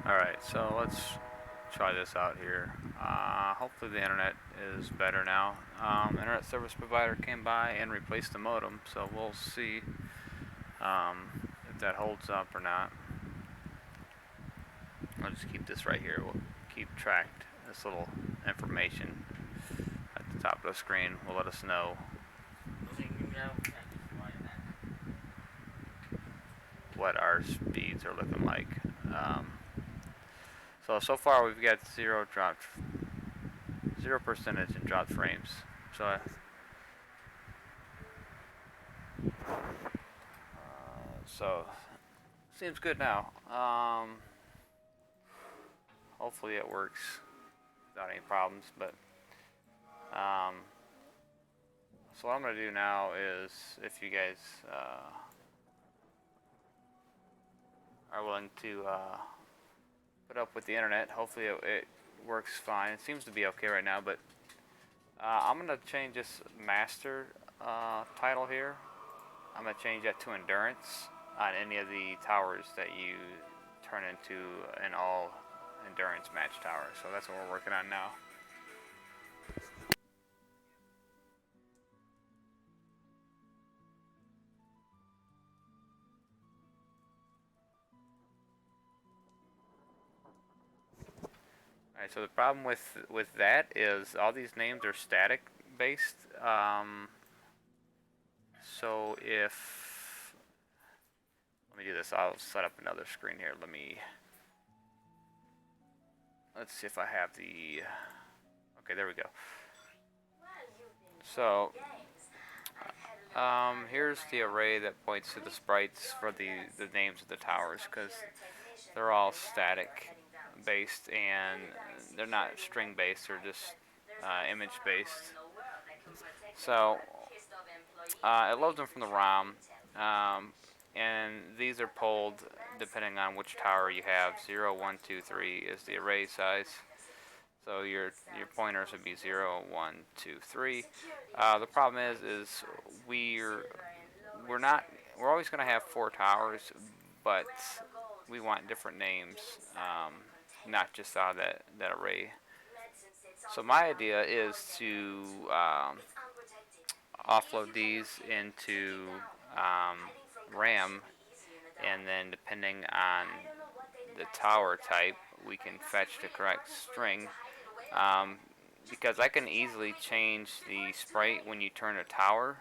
Alright, so let's try this out here. Hopefully the internet is better now. Internet service provider came by and replaced the modem, so we'll see if that holds up or not. I'll just keep this right here. We'll keep track. This little information at the top of the screen will let us know what our speeds are looking like. So far we've got zero percentage in dropped frames. So seems good now. Hopefully it works without any problems. But so what I'm gonna do now is, if you guys are willing to put up with the internet, hopefully it works fine. It seems to be okay right now, but I'm gonna change this master title here. I'm gonna change that to endurance on any of the towers that you turn into an all endurance match tower. So that's what we're working on now. Alright, so the problem with that is all these names are static based. So if, let me do this, I'll set up another screen here. Let's see if I have the, okay, there we go. So here's the array that points to the sprites for the names of the towers, because they're all static based and they're not string based, they're just image based. So it loads them from the ROM, and these are pulled depending on which tower you have. 0, 1, 2, 3 is the array size. So your pointers would be 0, 1, 2, 3. The problem is we're always going to have 4 towers, but we want different names, not just out of that array. So my idea is to offload these into RAM, and then depending on the tower type, we can fetch the correct string. Because I can easily change the sprite when you turn a tower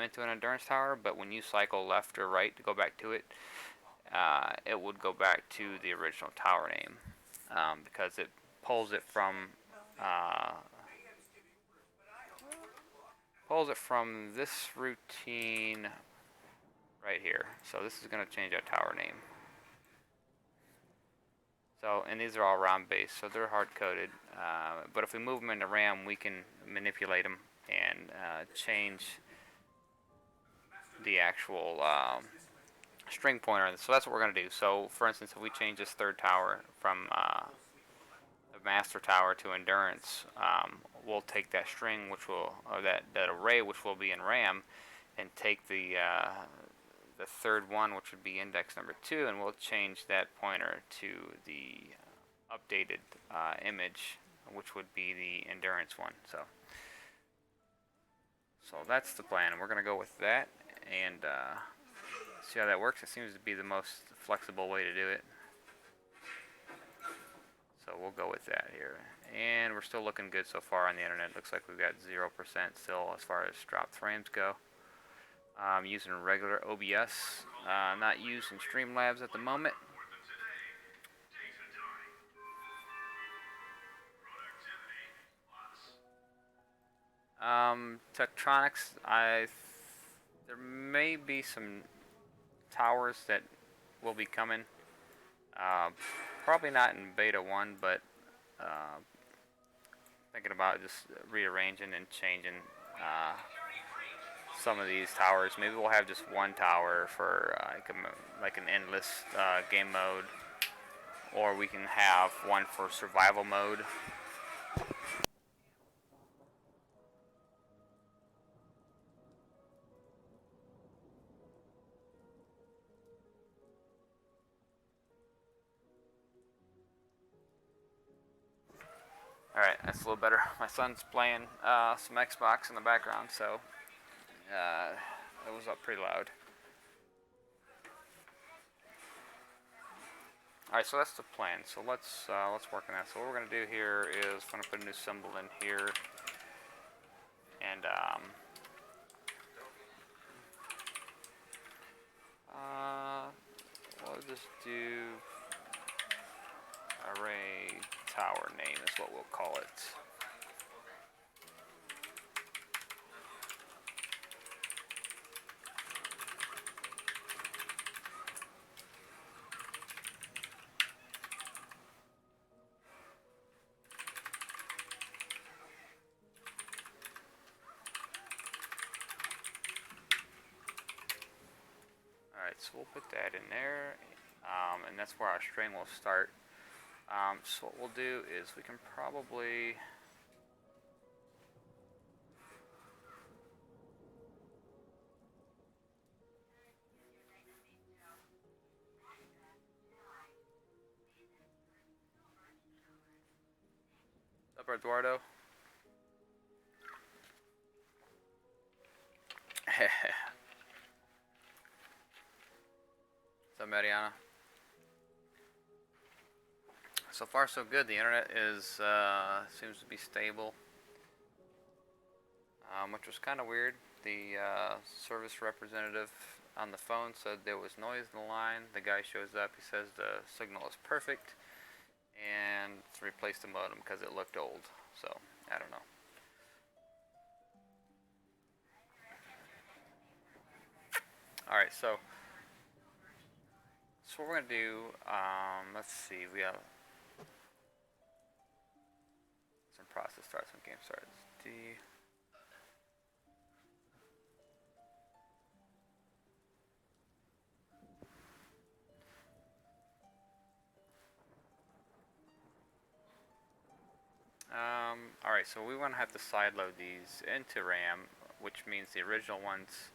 into an endurance tower, but when you cycle left or right to go back to it, it would go back to the original tower name, because it pulls it from this routine right here. So this is going to change our tower name. So, and these are all ROM based, so they're hard coded. But if we move them into RAM, we can manipulate them and change the actual string pointer. So that's what we're going to do. So, for instance, if we change this third tower from the master tower to endurance, we'll take that string, or that array, which will be in RAM, and take the third one, which would be index number 2, and we'll change that pointer to the updated image, which would be the endurance one. So that's the plan. We're going to go with that and see how that works. It seems to be the most flexible way to do it. So we'll go with that here. And we're still looking good so far on the internet. Looks like we've got 0% still as far as dropped frames go. I'm using regular OBS, not using Streamlabs at the moment. Tektronix, there may be some towers that will be coming. Probably not in beta 1, but thinking about just rearranging and changing some of these towers. Maybe we'll have just one tower for like an endless game mode, or we can have one for survival mode. Alright, that's a little better. My son's playing some Xbox in the background, so it was up pretty loud. Alright, so that's the plan. So let's work on that. So what we're gonna do here is we're gonna put a new symbol in here, and we'll just do array tower name is what we'll call it. Alright, so we'll put that in there, and that's where our string will start. So what we'll do is we can probably up Eduardo. What's up, Mariana? So far, so good. The internet is seems to be stable, which was kind of weird. The service representative on the phone said there was noise in the line. The guy shows up. He says the signal is perfect, and replaced the modem because it looked old. So I don't know. All right, so what we're gonna do. Let's see. We have some process starts, some game starts. D. Alright, so we want to have to sideload these into RAM, which means the original ones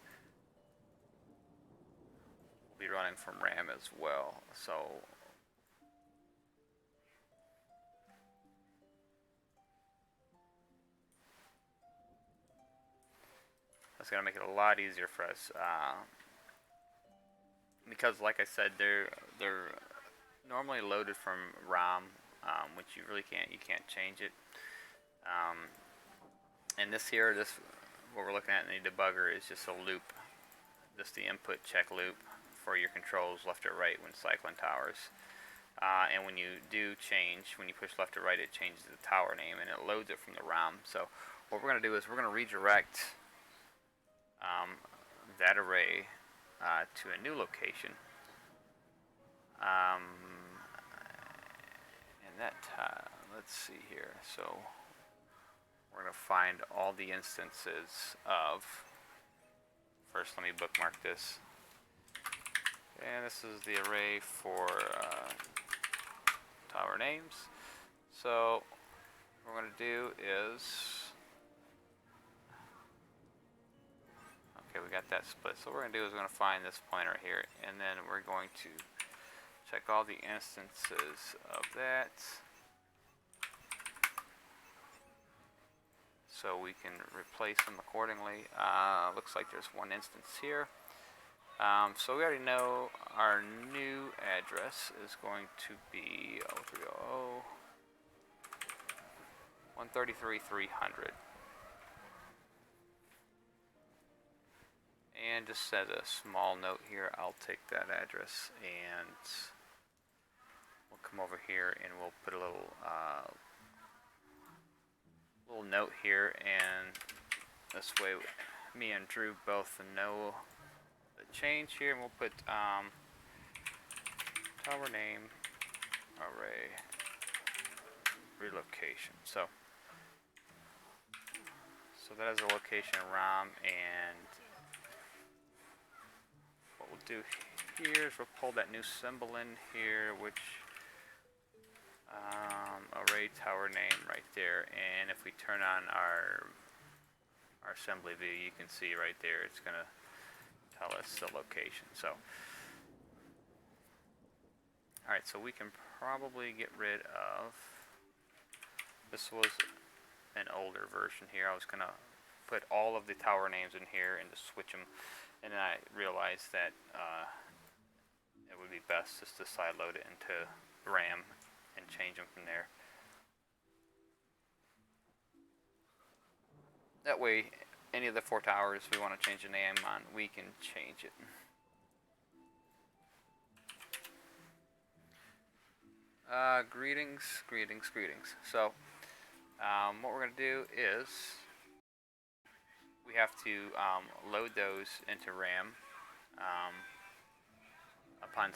will be running from RAM as well. So that's going to make it a lot easier for us. Because like I said, they're normally loaded from ROM, which you really can't change it. And this what we're looking at in the debugger is just a loop, just the input check loop for your controls left or right when cycling towers. And when you do change, when you push left or right, it changes the tower name and it loads it from the ROM. So what we're going to do is we're going to redirect that array to a new location. And that, let's see here. So we're going to find all the instances of, first let me bookmark this. And this is the array for tower names. So what we're going to do is, okay, we got that split. So what we're going to do is we're going to find this pointer here, and then we're going to check all the instances of that, so we can replace them accordingly. Looks like there's one instance here. So we already know our new address is going to be 133.300. And just as a small note here, I'll take that address and we'll come over here and we'll put a little note here, and this way me and Drew both know the change here, and we'll put tower name array relocation. So that is a location in ROM, and what we'll do here is we'll pull that new symbol in here, which array tower name right there, and if we turn on our assembly view, you can see right there it's going to tell us the location. So alright, so we can probably get rid of This was an older version here. I was gonna put all of the tower names in here and just switch them, and then I realized that it would be best just to sideload it into RAM and change them from there. That way, any of the 4 towers we want to change the name on, we can change it. Greetings. So, what we're going to do is we have to load those into RAM upon